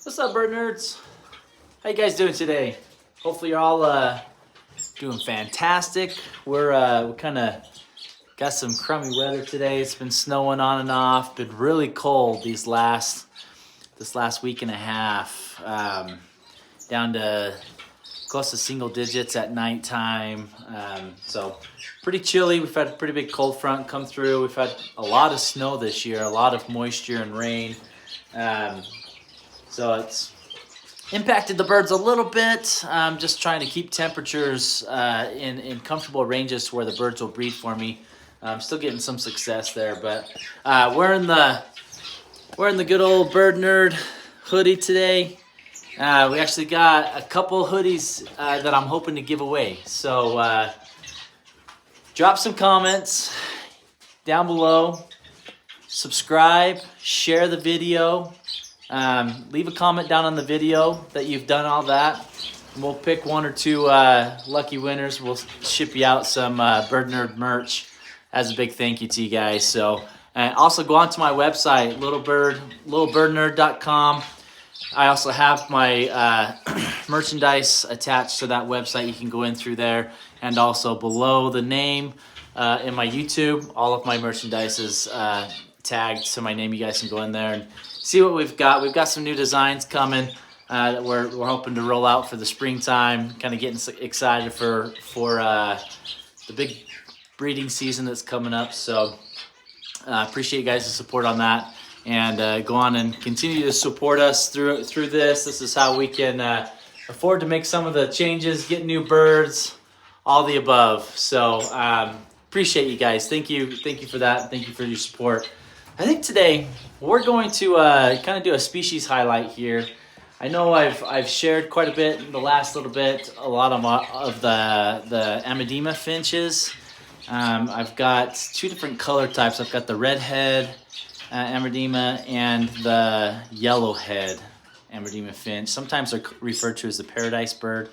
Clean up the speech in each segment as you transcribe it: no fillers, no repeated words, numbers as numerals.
What's up, bird nerds? How you guys doing today? Hopefully you're all doing fantastic. We kind of got some crummy weather today. It's been snowing on and off. Been really cold this last week and a half. Down to close to single digits at nighttime. So pretty chilly. We've had a pretty big cold front come through. We've had a lot of snow this year, a lot of moisture and rain. So it's impacted the birds a little bit. I'm just trying to keep temperatures in comfortable ranges where the birds will breed for me. I'm still getting some success there, but wearing the good old bird nerd hoodie today. We actually got a couple hoodies that I'm hoping to give away. So drop some comments down below, subscribe, share the video. Leave a comment down on the video that you've done all that. And we'll pick one or two lucky winners. We'll ship you out some Bird Nerd merch as a big thank you to you guys. So, and also go onto my website, littlebirdnerd.com. I also have my merchandise attached to that website. You can go in through there, and also below the name in my YouTube, all of my merchandise is tagged to my name. You guys can go in there and see what we've got. We've got some new designs coming that we're hoping to roll out for the springtime. Kind of getting excited for the big breeding season that's coming up. So appreciate you guys' support on that, and go on and continue to support us through this. This is how we can afford to make some of the changes, get new birds, all the above. So appreciate you guys. Thank you for that. Thank you for your support. I think today we're going to kind of do a species highlight here. I know I've shared quite a bit in the last little bit, a lot of the Amadina finches. I've got two different color types. I've got the redhead Amadina and the yellowhead Amadina finch. Sometimes they're referred to as the paradise bird.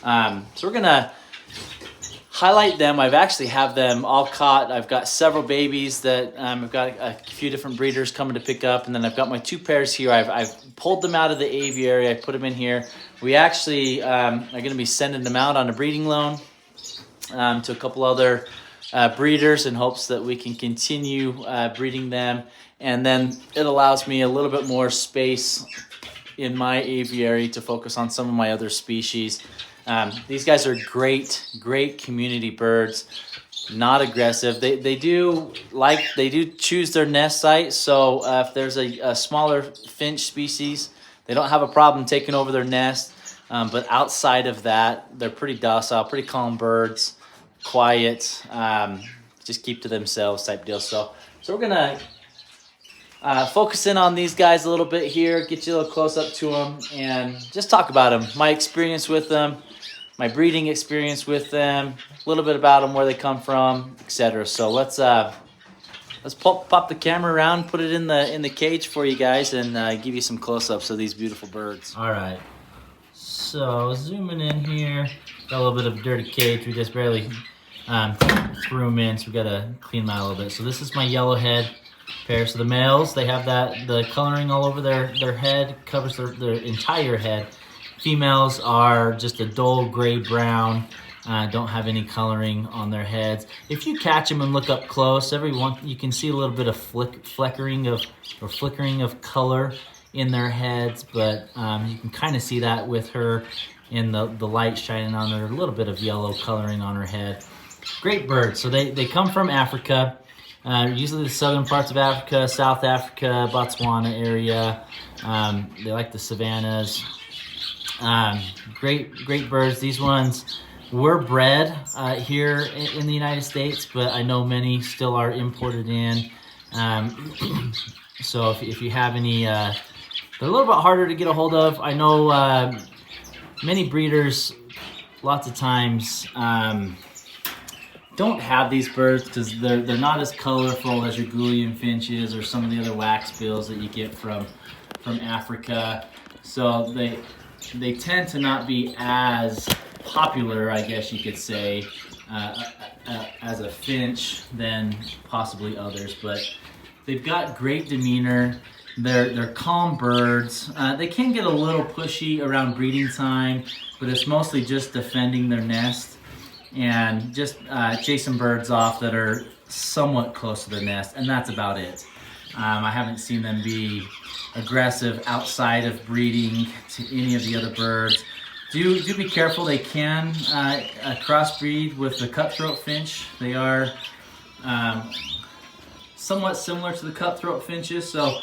So we're gonna highlight them. I've actually have them all caught. I've got several babies that I've got a few different breeders coming to pick up, and then I've got my two pairs here. I've pulled them out of the aviary. I put them in here. We actually are going to be sending them out on a breeding loan to a couple other breeders in hopes that we can continue breeding them, and then it allows me a little bit more space in my aviary to focus on some of my other species. These guys are great community birds, not aggressive. They do choose their nest site. So if there's a smaller finch species, they don't have a problem taking over their nest. But outside of that, they're pretty docile, pretty calm birds, quiet, just keep to themselves type deal. So we're gonna focus in on these guys a little bit here, get you a little close up to them, and just talk about them, my experience with them, my breeding experience with them, a little bit about them, where they come from, etc. So let's pop the camera around, put it in the cage for you guys, and give you some close-ups of these beautiful birds. All right, so zooming in here, got a little bit of dirty cage. We just barely threw them in, so we gotta clean them out a little bit. So this is my yellowhead pair. So the males, they have the coloring all over their head, covers their entire head. Females are just a dull gray-brown, don't have any coloring on their heads. If you catch them and look up close, you can see a little bit of flickering of color in their heads, but you can kind of see that with her in the light shining on her, a little bit of yellow coloring on her head. Great birds. So they come from Africa, usually the southern parts of Africa, South Africa, Botswana area. They like the savannas. Great birds. These ones were bred here in the United States, but I know many still are imported in. So if you have any, they're a little bit harder to get a hold of. I know many breeders lots of times don't have these birds because they're not as colorful as your gouldian finches or some of the other waxbills that you get from Africa. So they tend to not be as popular, I guess you could say, as a finch than possibly others. But they've got great demeanor. They're calm birds. They can get a little pushy around breeding time, but it's mostly just defending their nest and just chasing birds off that are somewhat close to their nest, and that's about it. I haven't seen them be aggressive outside of breeding to any of the other birds. Do be careful. They can crossbreed with the cutthroat finch. They are somewhat similar to the cutthroat finches, so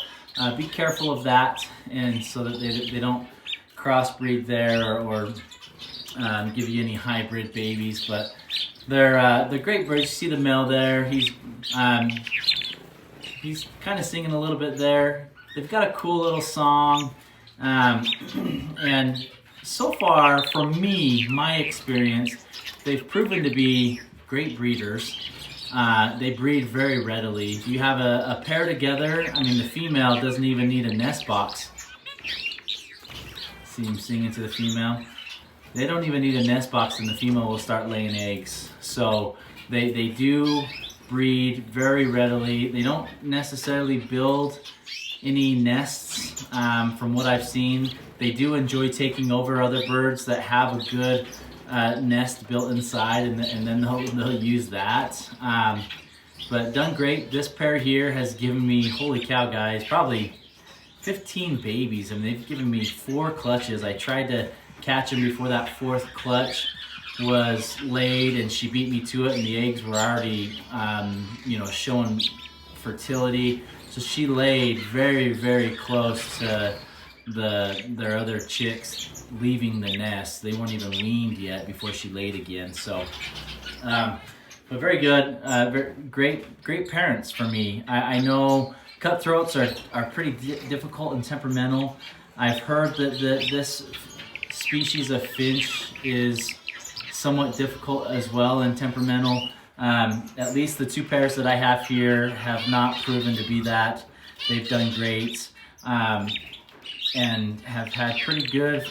be careful of that, and so that they don't crossbreed there or give you any hybrid babies. But they're great birds. You see the male there. He's kind of singing a little bit there. They've got a cool little song, and so far, for me, my experience, they've proven to be great breeders. They breed very readily. If you have a pair together, I mean, the female doesn't even need a nest box. See him singing to the female? They don't even need a nest box, and the female will start laying eggs. So they do breed very readily. They don't necessarily build any nests. From what I've seen, they do enjoy taking over other birds that have a good nest built inside, and then they'll use that. But done great. This pair here has given me, holy cow guys, probably 15 babies. I mean, they've given me 4 clutches. I tried to catch them before that 4th clutch was laid, and she beat me to it, and the eggs were already showing fertility. So she laid very, very close to their other chicks leaving the nest. They weren't even weaned yet before she laid again. So, but very good, great parents for me. I know cutthroats are pretty difficult and temperamental. I've heard that this species of finch is somewhat difficult as well and temperamental. At least the 2 pairs that I have here have not proven to be that. They've done great. And have had pretty good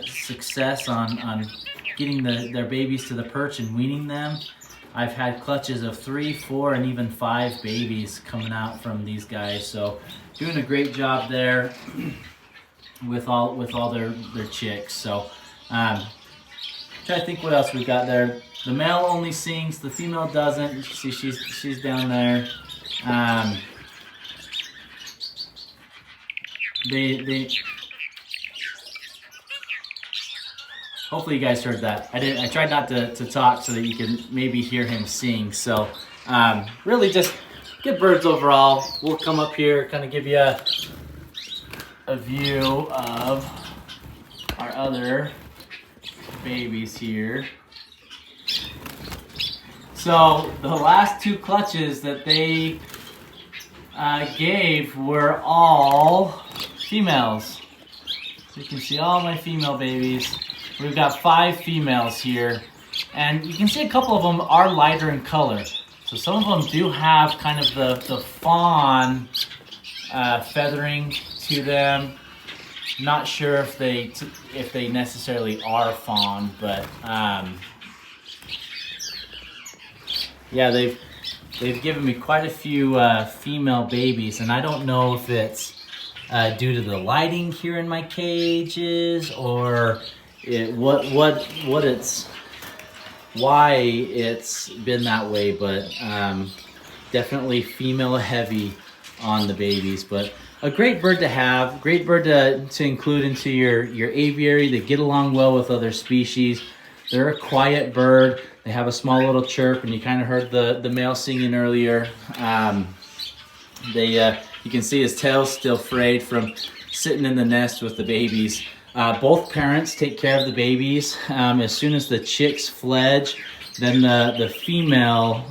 success on getting their babies to the perch and weaning them. I've had clutches of 3, 4, and even 5 babies coming out from these guys. So doing a great job there with all their chicks. So try to think what else we got there. The male only sings, the female doesn't. You see she's down there. They hopefully you guys heard that. I tried not to talk so that you can maybe hear him sing. So really just good birds overall. We'll come up here, kind of give you a view of our other babies here. So the last 2 clutches that they gave were all females. So you can see all my female babies. We've got 5 females here, and you can see a couple of them are lighter in color. So some of them do have kind of the fawn feathering to them. Not sure if they necessarily are fawn, but yeah, they've given me quite a few female babies, and I don't know if it's due to the lighting here in my cages or why it's been that way, but definitely female heavy on the babies. But a great bird to have, great bird to include into your aviary. They get along well with other species. They're a quiet bird. They have a small little chirp, and you kind of heard the male singing earlier. You can see his tail's still frayed from sitting in the nest with the babies. Both parents take care of the babies. As soon as the chicks fledge, then the female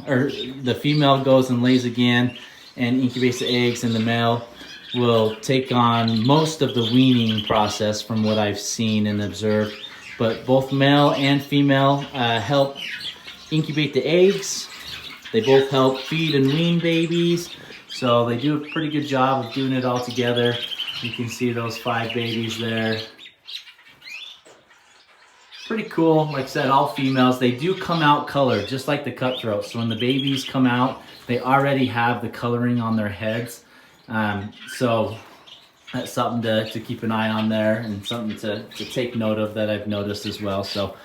goes and lays again and incubates the eggs, and the male will take on most of the weaning process from what I've seen and observed. But both male and female help incubate the eggs. They both help feed and wean babies. So they do a pretty good job of doing it all together. You can see those 5 babies there. Pretty cool. Like I said, all females. They do come out colored, just like the cutthroats. So when the babies come out, they already have the coloring on their heads. So that's something to keep an eye on there, and something to take note of that I've noticed as well. So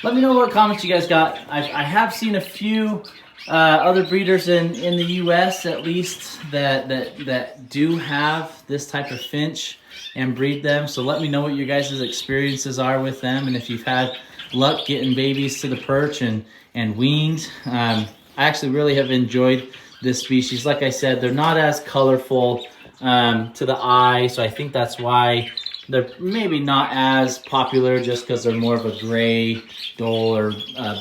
let me know what comments you guys got. I have seen a few other breeders in the US at least that do have this type of finch and breed them. So let me know what your guys' experiences are with them, and if you've had luck getting babies to the perch and weaned. I actually really have enjoyed this species. Like I said, they're not as colorful to the eye, so I think that's why they're maybe not as popular, just because they're more of a gray, duller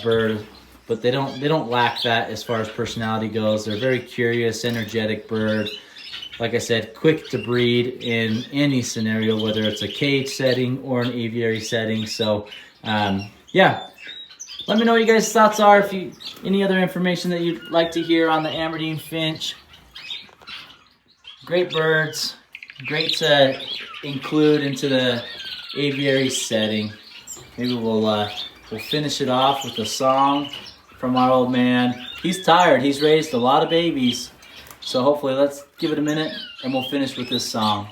bird. But they don't lack that as far as personality goes. They're a very curious, energetic bird. Like I said, quick to breed in any scenario, whether it's a cage setting or an aviary setting. So yeah, let me know what you guys' thoughts are. If you any other information that you'd like to hear on the Amadina finch. Great birds, great to include into the aviary setting. Maybe we'll finish it off with a song from our old man. He's tired. He's raised a lot of babies. So hopefully, let's give it a minute and we'll finish with this song.